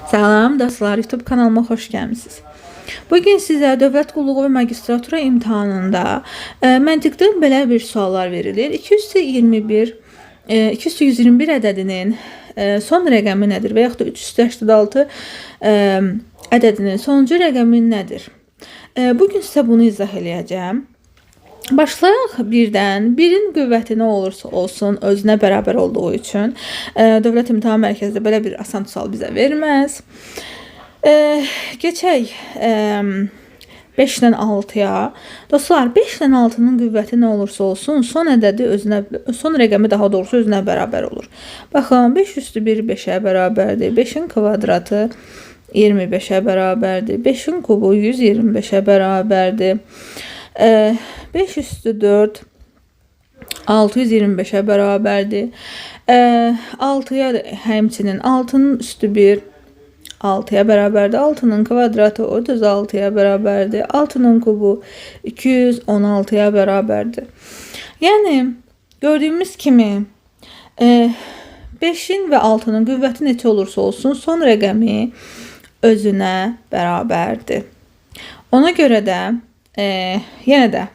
Salam dostlar, YouTube kanalıma xoş gəlmisiniz. Bugün sizə dövlət qulluğu və magistratura imtahanında məntiqdən belə bir suallar verilir. 221 ədədinin son rəqəmi nədir və yaxud da 386 ədədinin sonuncu rəqəmi nədir? Bugün sizə bunu izah eləyəcəm. Başlayaq birdən. Birin qüvvəti nə olursa olsun özünə bərabər olduğu üçün Dövlət İmtahan Mərkəzi belə bir asan sual bizə verməz. Keçək 5-dən 6-ya. Dostlar, 5-dən 6-nın qüvvəti nə olursa olsun son rəqəmi daha doğrusu özünə bərabər olur. Baxın, 5 üstü 1 5-ə bərabərdir. 5-in kvadratı 25-ə bərabərdir. 5-in kubu 125-ə bərabərdir. 5 üstü 4 625'e beraberdi. 6'ya həmçinin 6'nın üstü 1 6'ya beraberdi. 6'nın kvadratı 36'ya beraberdi. 6'nın kubu 216'ya beraberdi. Yani gördüğümüz kimi 5'in ve 6'nın qüvvəti neçə olursa olsun son rəqəmi özünə bərabərdir. Ona göre de yenə də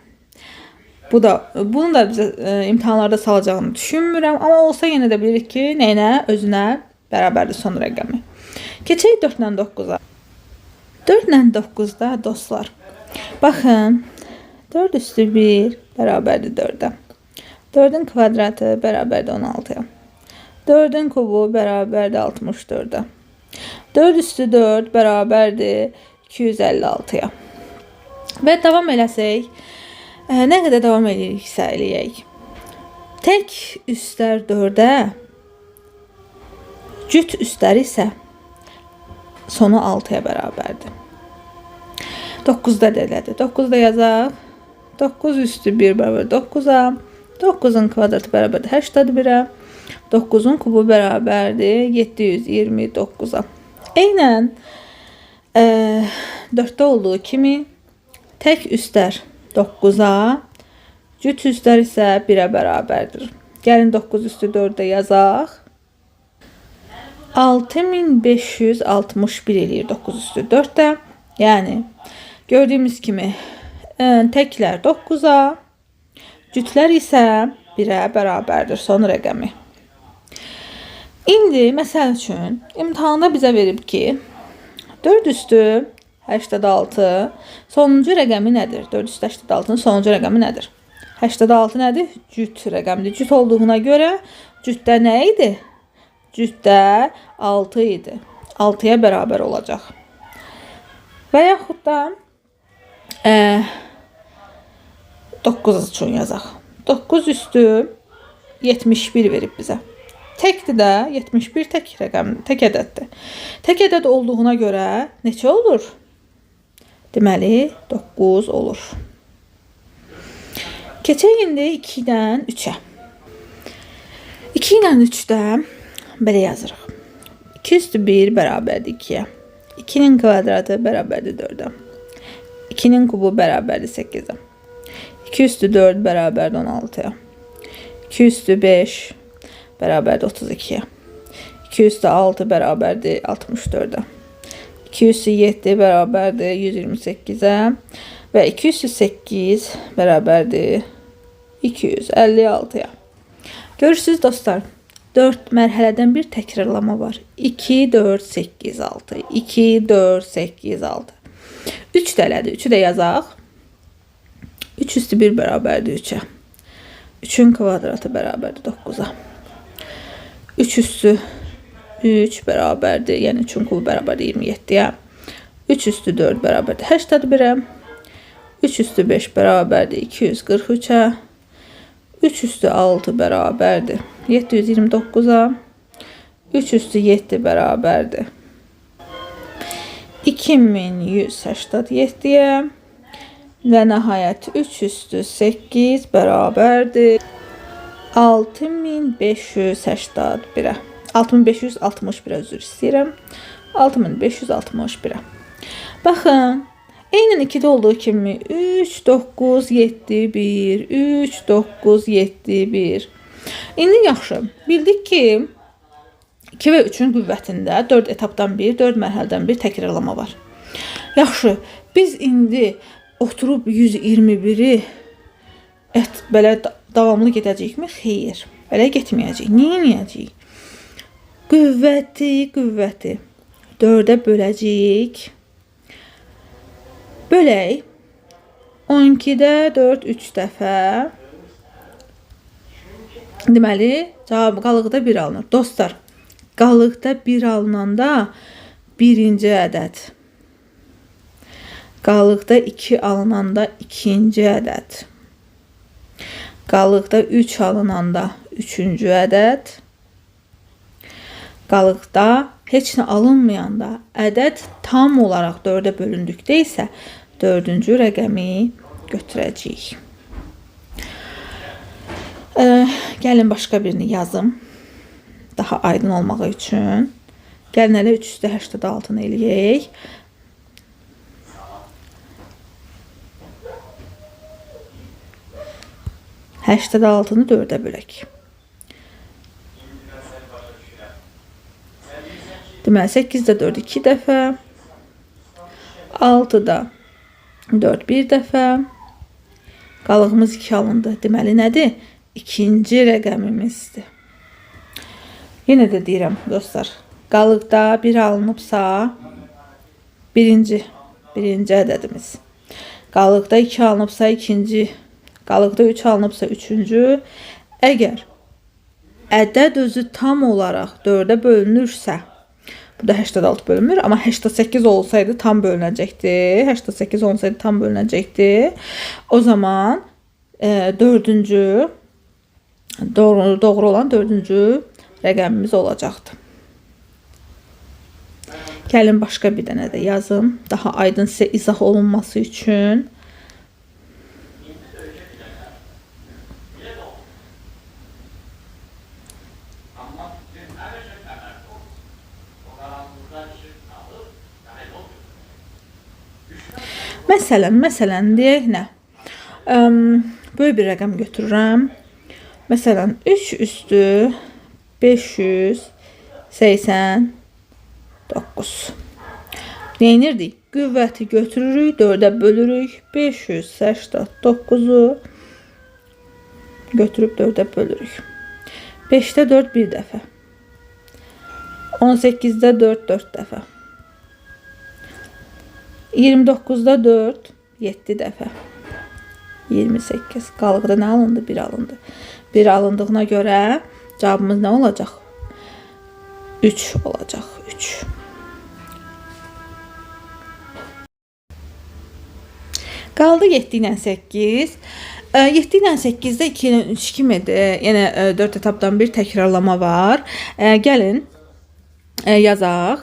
bunu da bizə imtahanlarda salacağını düşünmürəm, amma olsa yenə də bilirik ki, nəyinə özünə bərabərdir son rəqəmi. Keçək 4-dən 9-a. 4-dən 9-da dostlar, baxın, 4 üstü 1 bərabərdir 4-ə. 4-ün kvadratı bərabərdir 16-ya. 4-ün kubu bərabərdir 64-ə. 4 üstü 4 bərabərdir 256-ya. Və davam eləsək, nə qədər davam ediriksə eləyək. Tək üstlər 4-ə, cüt üstlər isə sonu 6-ya bərabərdir. 9-da da elədir. 9-da yazaq. 9 üstü 1 bərabər 9-a. 9-un kvadratı bərabərdir 81-ə. 9-un kubu bərabərdir 729-a. Eynən 4-də olduğu kimi tək üstlər 9-a, cüt üstlər isə 1-ə bərabərdir. Gəlin 9 üstü 4-də yazaq. 6561 eləyir 9 üstü 4-də. Yəni, gördüyümüz kimi təklər 9-a, cütlər isə 1-ə bərabərdir son rəqəmi. İndi, məsəl üçün, imtahanda bizə verib ki, 4 üstü 86 sonuncu rəqəmi nədir? 4 üstü 86-nın sonuncu rəqəmi nədir? 86 nədir? Cüt rəqəmidir. Cüt olduğuna görə cütdə nə idi? Cütdə 6 idi. 6-ya bərabər olacaq. Və yaxud da 9 üçün yazaq. 9 üstü 71 verib bizə. Təkdir də 71 tək rəqəm, tək ədəddir. Tək ədəd olduğuna görə neçə olur? Deməli 9 olur. Keçək indi 2-dən 3-ə. 2-dən 3-də belə yazırıq. 2 üstü 1 bərabərdir 2-yə. 2-nin kvadratı bərabərdir 4-ə. 2-nin kubu bərabərdir 8-ə. 2 üstü 4 bərabərdir 16-ya. 2 üstü 5 bərabərdir 32-yə. 2 üstü 6 bərabərdir 64-ə. 2 üstü 7 bərabərdir 128-ə və 2 üstü 8 bərabərdir 256-ya. Görürsünüz dostlar, 4 mərhələdən bir təkrarlama var. 2, 4, 8, 6. 2, 4, 8, 6. 3 dələdir. 3'ü də yazaq. 3 üstü 1 bərabərdir 3'ə. 3'ün kvadratı bərabərdir 9'a. 3 üstü 3 bərabərdir, yəni 3'ün kubu bərabərdir 27-yə. 3 üstü 4 bərabərdir 81-ə. 3 üstü 5 bərabərdir 243-ə. 3 üstü 6 bərabərdir 729-a. 3 üstü 7 bərabərdir 2187-yə. Və nəhayət 3 üstü 8 bərabərdir 6581-ə. 6561-ə üzr istəyirəm. 6561-ə. Baxın, eynən 2-də olduğu kimi 3, 9, 7, 1, 3, 9, 7, 1. İndi yaxşı, bildik ki 2 və 3-ün qüvvətində 4 etapdan 1, 4 mərhələdən 1 təkrarlama var. Yaxşı, biz indi oturub 121-i belə davamlı gedəcəkmi? Xeyr, belə getməyəcək. Niyə edəcəyik? Qüvvəti 4-ə böləcəyik. Bölək. 12-də 4 3 dəfə. Deməli, cavab qalıqda 1 alınır. Dostlar, qalıqda 1 alınanda birinci ədəd. Qalıqda 2 alınanda ikinci ədəd. Qalıqda 3 alınanda üçüncü ədəd. Qalıqda heç nə alınmayanda ədəd tam olaraq 4-ə bölündükdə isə 4-cü rəqəmi götürəcəyik. Gəlin başqa birini yazım. Daha aydın olmağı üçün. Gəlin elə 3 üstə 86-nı eləyək. Həştədə 6-nı 4-ə bölək. Deməli, 8-də 4 2 dəfə. 6-da 4 1 dəfə. Qalığımız 2 alındı. Deməli, nədir? İkinci rəqəmimizdir. Yenə də deyirəm, dostlar. Qalıqda 1 alınıbsa, birinci ədədimiz. Qalıqda 2 alınıbsa, ikinci. Qalıqda 3 alınıbsa, üçüncü. Əgər ədəd özü tam olaraq 4-ə bölünürsə, burada 86 bölünmür, amma 88 olsaydı tam bölünəcəkdi. 88 olsaydı tam bölünəcəkdi. O zaman dördüncü, doğru olan 4-cü rəqəmimiz olacaqdı. Gəlin başqa bir dənə də yazım. Daha aydın sizə izah olunması üçün. Məsələn deyək nə? Böyük bir rəqəm götürürəm. Məsələn 3 üstü 589. Neynirdik? Qüvvəti götürürük, 4-ə bölürük. 589-u götürüb 4-ə bölürük. 5-də 4 bir dəfə. 18-də 4 4 dəfə. 29-da 4 7 dəfə. 28. Qalıqda nə alındı? 1 alındı. 1 alındığına görə cavabımız nə olacaq? 3 olacaq. 3. Qaldı 7 ilə 8. 7 ilə 8-də 2 ilə 3 kimidir. Yəni 4 etapdan bir təkrarlama var. Gəlin yazaq.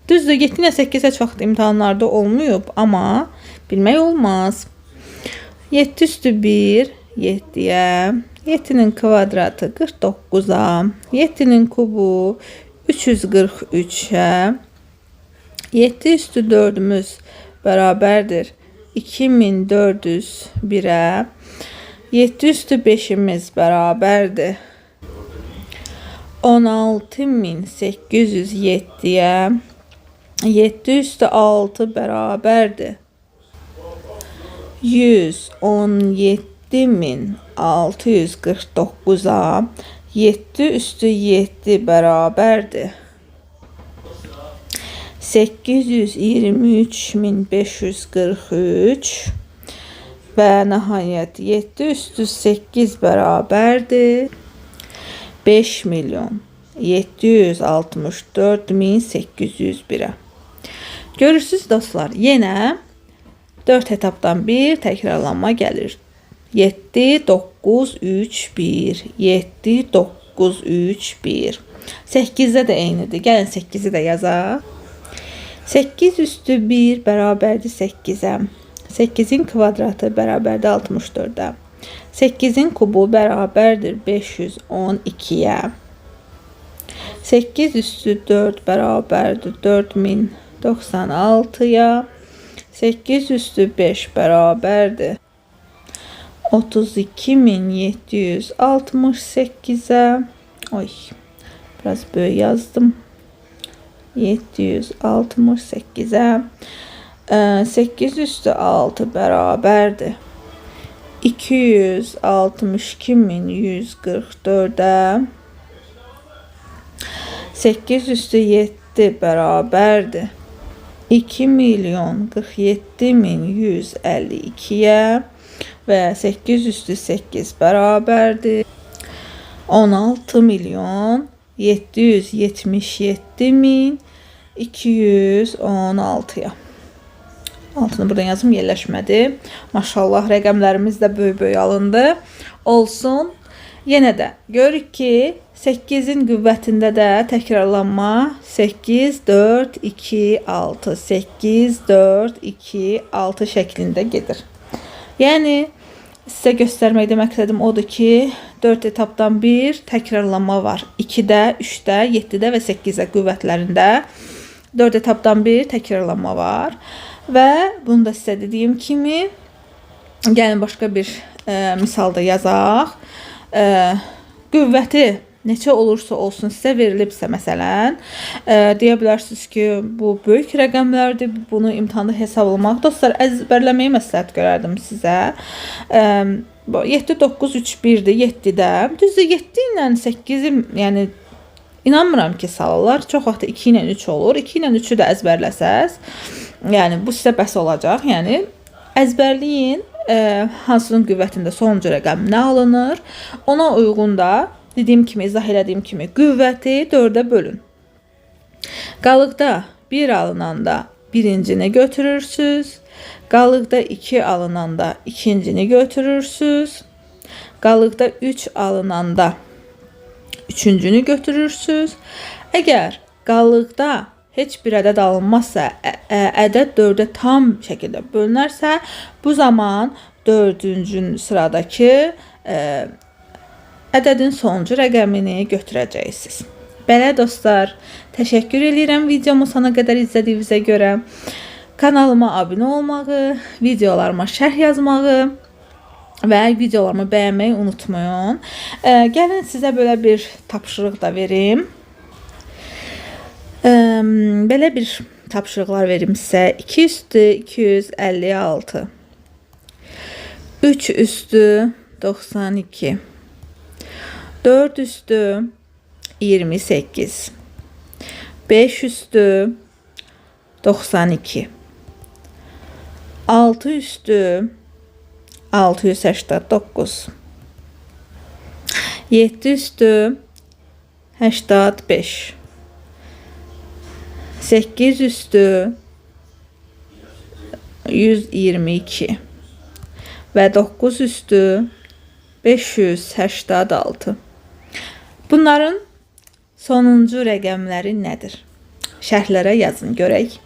Düzdür, 7 ilə 8 heç vaxt imtahanlarda olmayıb, amma bilmək olmaz. 7 üstü 1 7-yə, 7-nin kvadratı 49-a, 7-nin kubu 343-ə, 7 üstü 4-ümüz bərabərdir 2401-ə, 7 üstü 5-imiz bərabərdir 16807-yə, 7 üstü 6 bərabərdir 117649-a, 7 üstü 7 bərabərdir 823543 və nəhayət 7 üstü 8 bərabərdir 5.764.801-ə. Görürsünüz dostlar, yenə 4 etapdan bir təkrarlanma gəlir. 7 9 3 1 7 9 3 1. 8-də də eynidir. Gəlin 8-i də yazaq. 8 üstü 1 bərabərdir 8-ə. 8-in kvadratı bərabərdir 64-ə. 8-in kubu bərabərdir 512-yə. 8 üstü 4 bərabərdir 4096-ya. 8 üstü 5 bərabərdir 32768-ə. Biraz böyük yazdım. 768'e 8 üstü 6 bərabərdir. 262.144'e 8 üstü 7 bərabərdir. 2.047.152'ye ve 8 üstü 8 bərabərdir. 16.777.216'ya. Altını buradan yazım yerləşmədi. Maşallah rəqəmlərimiz də böyük alındı. Olsun. Yenə də görürük ki 8'in qüvvətində də təkrarlanma 8, 4, 2, 6, 8, 4, 2, 6 şəklində gedir. Yəni sizə göstərməkdə məqsədim odur ki 4 etapdan bir təkrarlanma var. 2-də, 3-də, 7-də və 8-də qüvvətlərində 4 etapdan bir təkrarlanma var. Və bunu da sizə dediyim kimi gəlin başqa bir misalda yazaq. Qüvvəti neçə olursa olsun sizə verilibsə məsələn, deyə bilərsiniz ki, bu böyük rəqəmlərdir, bunu imtahanda hesablamaq. Dostlar, əzbərləməyi məsləhət görərdim sizə. 7, 9, 3, 1-dir 7-də. Düzdür, 7 ilə 8-i, yəni inanmıram ki, salırlar. Çox vaxt 2 ilə 3 olur. 2 ilə 3-ü də əzbərləsəz, yəni bu sizə bəs olacaq. Yəni əzbərləyin, hansının qüvvətində sonuncu rəqəm nə alınır? Ona uyğun da dediyim kimi, izah elədiyim kimi qüvvəti 4-ə bölün. Qalıqda 1 alınanda birincini götürürsüz. Qalıqda 2 alınanda ikincini götürürsüz. Qalıqda 3 alınanda üçüncünü götürürsüz. Əgər qalıqda heç bir ədəd alınmazsa, ədəd 4'ə tam şəkildə bölünərsə, bu zaman 4-cü sıradakı ədədin sonuncu rəqəmini götürəcəksiniz. Belə dostlar, təşəkkür edirəm videomu sona qədər izlədiyinizə görə. Kanalıma abunə olmağı, videolarıma şərh yazmağı və videolarımı bəyənməyi unutmayın. Gəlin sizə belə bir tapşırıq da verim. Belə bir tapşırıqlar verim sizə. 2 üstü 256, 3 üstü 92, 4 üstü 28, 5 üstü 92, 6 üstü 689, 7 üstü 85, 8 üstü 122 ve 9 üstü 586. Bunların sonuncu rəqəmləri nədir? Şərhlərə yazın görək.